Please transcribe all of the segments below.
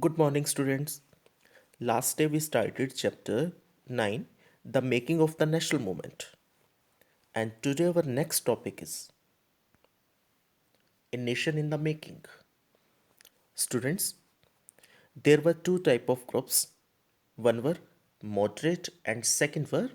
Good morning, students. Last day we started chapter 9, The Making of the National Movement. And today our next topic is A Nation in the Making. Students, there were two type of groups. One were moderate and second were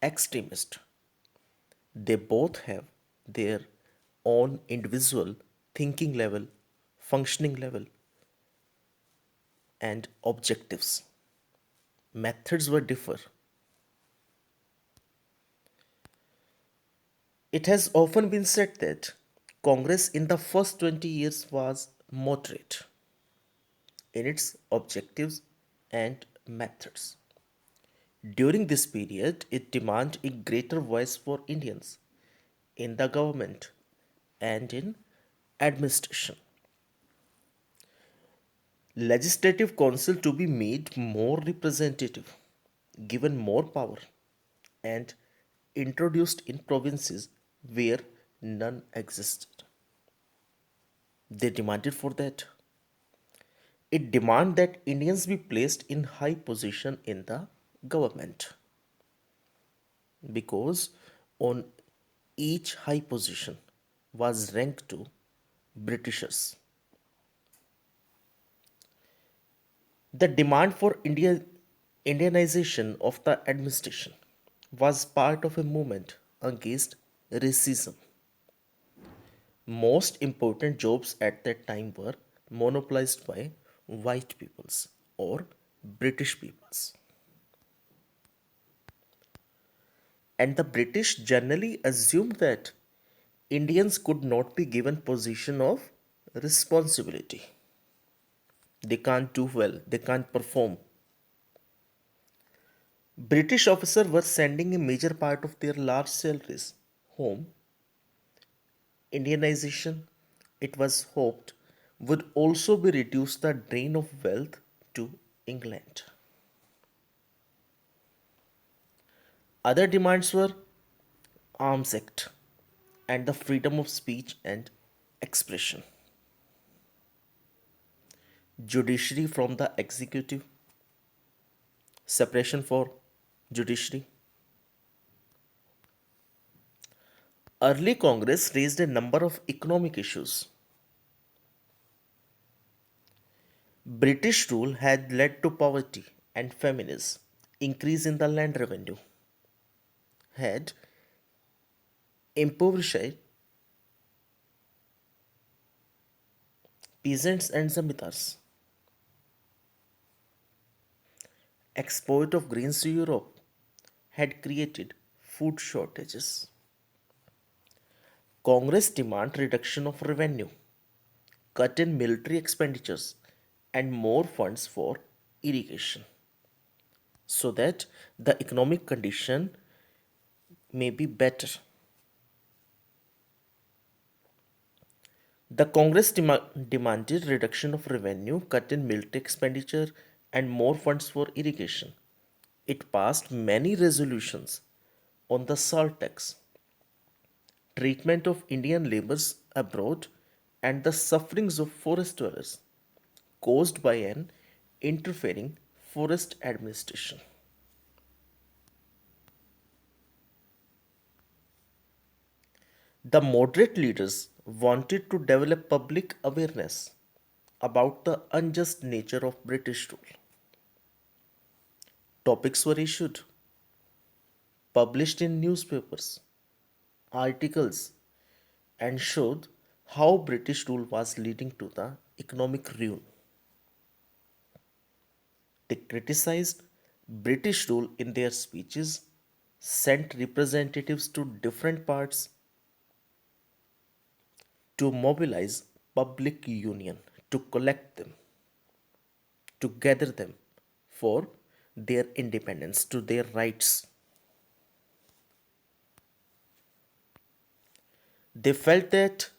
extremist. They both have their own individual thinking level, functioning level, and objectives. Methods were differ. It has often been said that Congress in the first 20 years was moderate in its objectives and methods. During this period, it demanded a greater voice for Indians in the government and in administration. Legislative council to be made more representative, given more power, and introduced in provinces where none existed. They demanded for that. It demanded that Indians be placed in high position in the government because on each high position was ranked to Britishers. The demand for Indianization of the administration was part of a movement against racism. Most important jobs at that time were monopolized by white peoples or British peoples. And the British generally assumed that Indians could not be given position of responsibility. They can't do well, they can't perform. British officers were sending a major part of their large salaries home. Indianization, it was hoped, would also be reduce the drain of wealth to England. Other demands were Arms Act and the freedom of speech and expression, judiciary from the executive, separation for judiciary. Early Congress raised a number of economic issues. British rule had led to poverty and famines, increase in the land revenue, had impoverished peasants and zamindars, export of grains to Europe had created food shortages. Congress demanded reduction of revenue, cut in military expenditures, and more funds for irrigation so that the economic condition may be better. The Congress demanded reduction of revenue, cut in military expenditure, and more funds for irrigation. It passed many resolutions on the salt tax, treatment of Indian laborers abroad, and the sufferings of forest dwellers caused by an interfering forest administration. The moderate leaders wanted to develop public awareness about the unjust nature of British rule. Topics were issued, published in newspapers, articles, and showed how British rule was leading to the economic ruin. They criticized British rule in their speeches, sent representatives to different parts to mobilize public union, to collect them, to gather them for their independence, to their rights. They felt that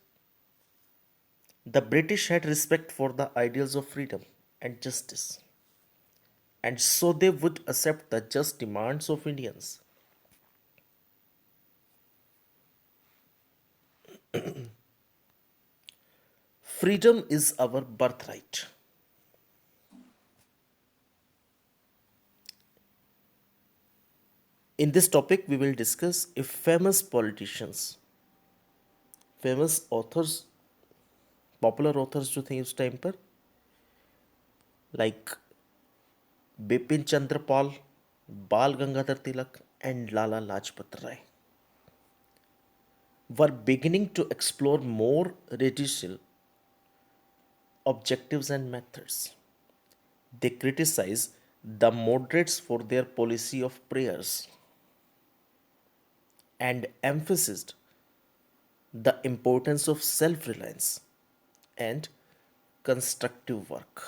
the British had respect for the ideals of freedom and justice, and so they would accept the just demands of Indians. Freedom is our birthright. In this topic, we will discuss if famous politicians, famous authors, popular authors जो थे उस time पर, like Bipin Chandra Pal, Bal Gangadhar Tilak and Lala Lajpat Rai, were beginning to explore more radical objectives and methods. They criticized the moderates for their policy of prayers and emphasized the importance of self reliance and constructive work.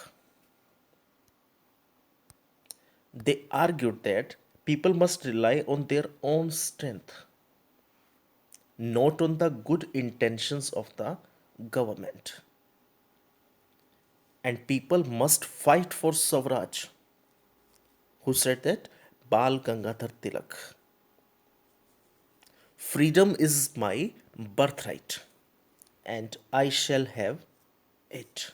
They argued that people must rely on their own strength, not on the good intentions of the government. And people must fight for Swaraj. Who said that? Bal Gangadhar Tilak. Freedom is my birthright, and I shall have it.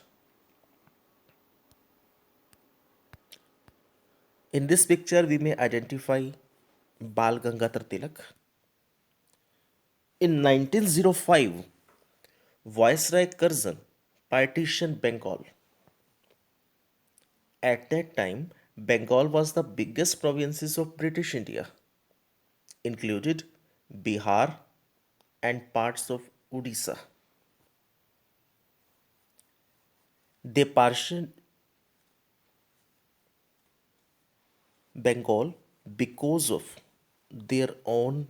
In this picture, we may identify Bal Gangadhar Tilak. In 1905, Viceroy Curzon partitioned Bengal. At that time, Bengal was the biggest provinces of British India, included Bihar and parts of Odisha. They partitioned Bengal because of their own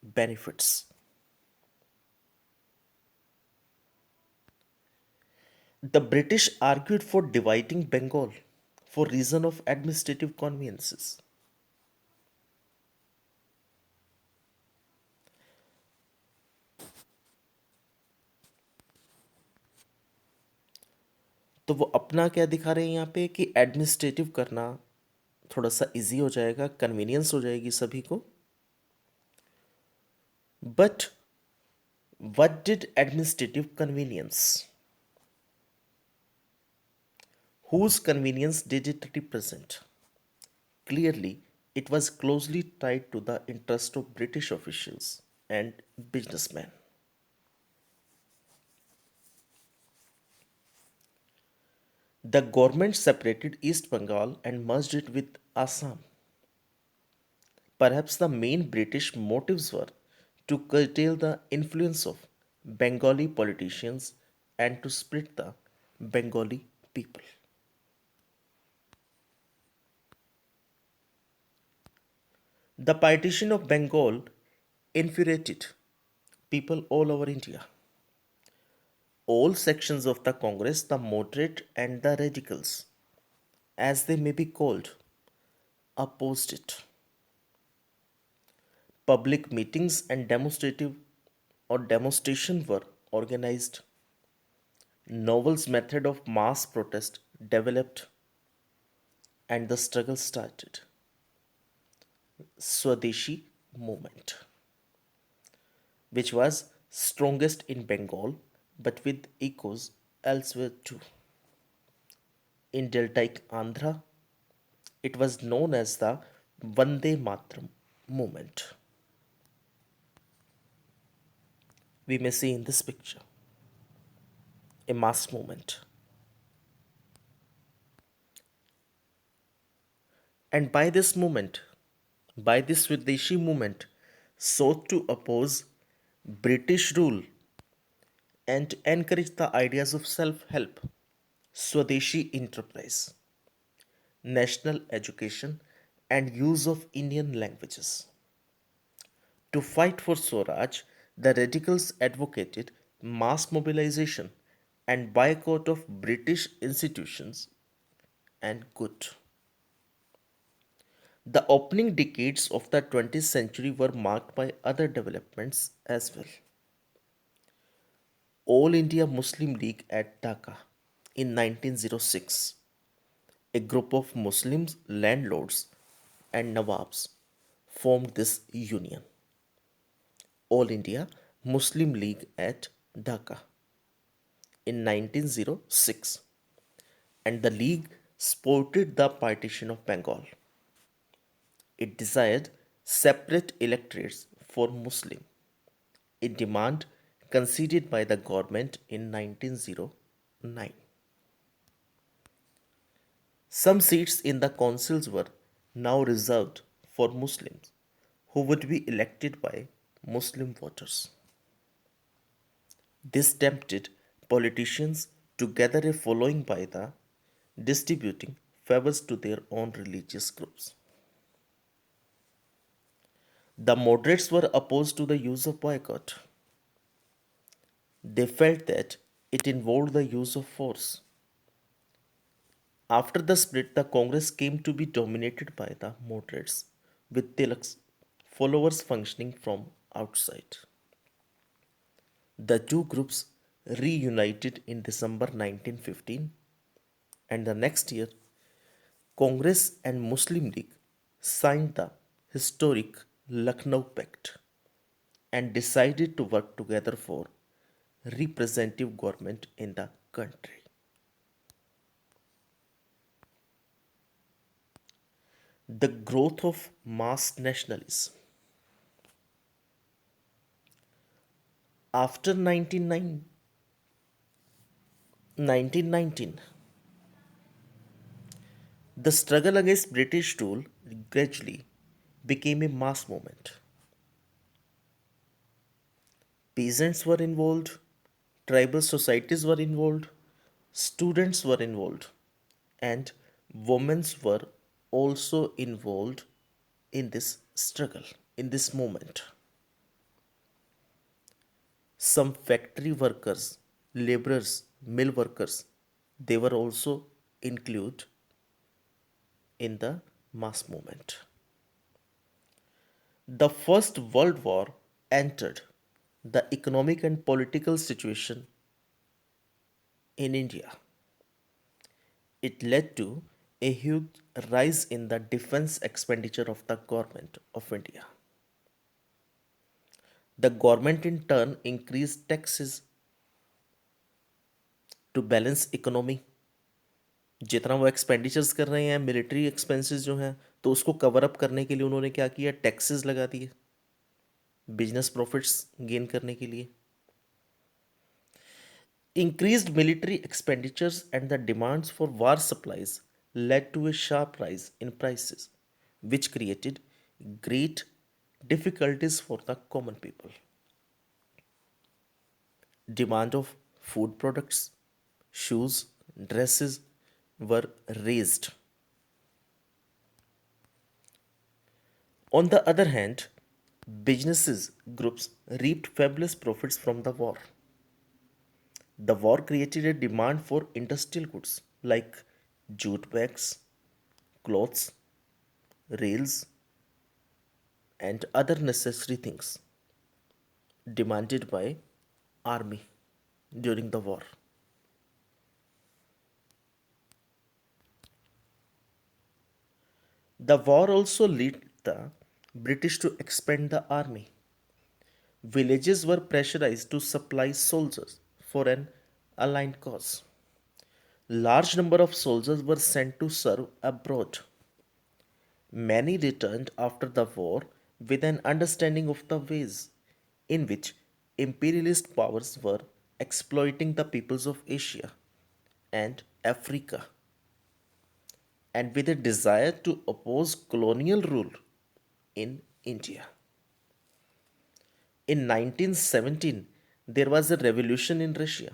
benefits. The British argued for dividing Bengal for reason of administrative conveniences. तो वो अपना क्या दिखा रहे हैं यहाँ पे कि एडमिनिस्ट्रेटिव करना थोड़ा सा इजी हो जाएगा, कन्वीनियंस हो जाएगी सभी को. But what did administrative convenience? Whose convenience did it represent? Clearly, it was closely tied to the interest of British officials and businessmen. The government separated East Bengal and merged it with Assam. Perhaps the main British motives were to curtail the influence of Bengali politicians and to split the Bengali people. The partition of Bengal infuriated people all over India. All sections of the Congress, the moderate and the radicals, as they may be called, opposed it. Public meetings and demonstration were organized. Novel's method of mass protest developed and the struggle started. Swadeshi movement, which was strongest in Bengal but with echoes elsewhere too. In Deltaic Andhra, it was known as the Vande Mataram movement. We may see in this picture a mass movement. And by this movement, by this Swadeshi movement, sought to oppose British rule and encourage the ideas of self help, Swadeshi enterprise, national education, and use of Indian languages. To fight for Swaraj, the radicals advocated mass mobilization and boycott of British institutions and good. The opening decades of the 20th century were marked by other developments as well. All India Muslim League at Dhaka in 1906, a group of Muslims landlords and Nawabs formed this union. All India Muslim League at Dhaka in 1906, and the league supported the partition of Bengal. It desired separate electorates for Muslim, a demand conceded by the government in 1909. Some seats in the councils were now reserved for Muslims who would be elected by Muslim voters. This tempted politicians to gather a following by the distributing favors to their own religious groups. The moderates were opposed to the use of boycott. They felt that it involved the use of force. After the split, the Congress came to be dominated by the moderates, with Tilak's followers functioning from outside. The two groups reunited in December 1915, and the next year, Congress and Muslim League signed the historic Lucknow Pact and decided to work together for representative government in the country. The growth of mass nationalism. After 1919, the struggle against British rule gradually became a mass movement. Peasants were involved, tribal societies were involved, students were involved, and women were also involved in this struggle, in this movement. Some factory workers, laborers, mill workers, they were also included in the mass movement. The First World War entered the economic and political situation in India. It led to a huge rise in the defense expenditure of the government of India. The government in turn increased taxes to balance economy. जितना वो expenditures कर रहे हैं military expenses जो हैं तो उसको cover up करने के लिए उन्होंने क्या किया टैक्सेस लगा दिए बिजनेस प्रॉफिट्स गेन करने के लिए increased military expenditures and the demands for war supplies led to a sharp rise in prices which created great difficulties for the common people. Demand of food products, shoes, dresses were raised. On the other hand, businesses groups reaped fabulous profits from the war. The war created a demand for industrial goods like jute bags, clothes, rails, and other necessary things demanded by army during the war. The war also led the British to expand the army. Villages were pressurized to supply soldiers for an aligned cause. Large number of soldiers were sent to serve abroad. Many returned after the war with an understanding of the ways in which imperialist powers were exploiting the peoples of Asia and Africa, and with a desire to oppose colonial rule in India. In 1917, there was a revolution in Russia.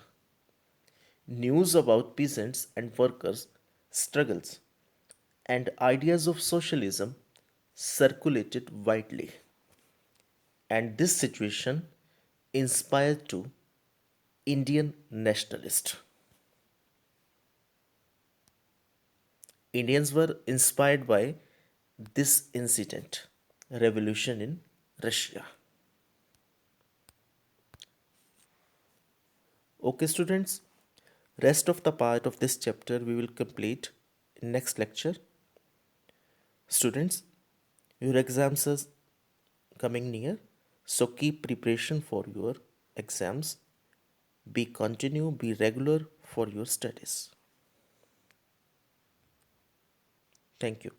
News about peasants and workers' struggles and ideas of socialism circulated widely. And this situation inspired to Indian nationalists. Indians were inspired by this incident, revolution in Russia. Okay, students, rest of the part of this chapter we will complete in next lecture. Students, your exams are coming near, so keep preparation for your exams. Be regular for your studies. Thank you.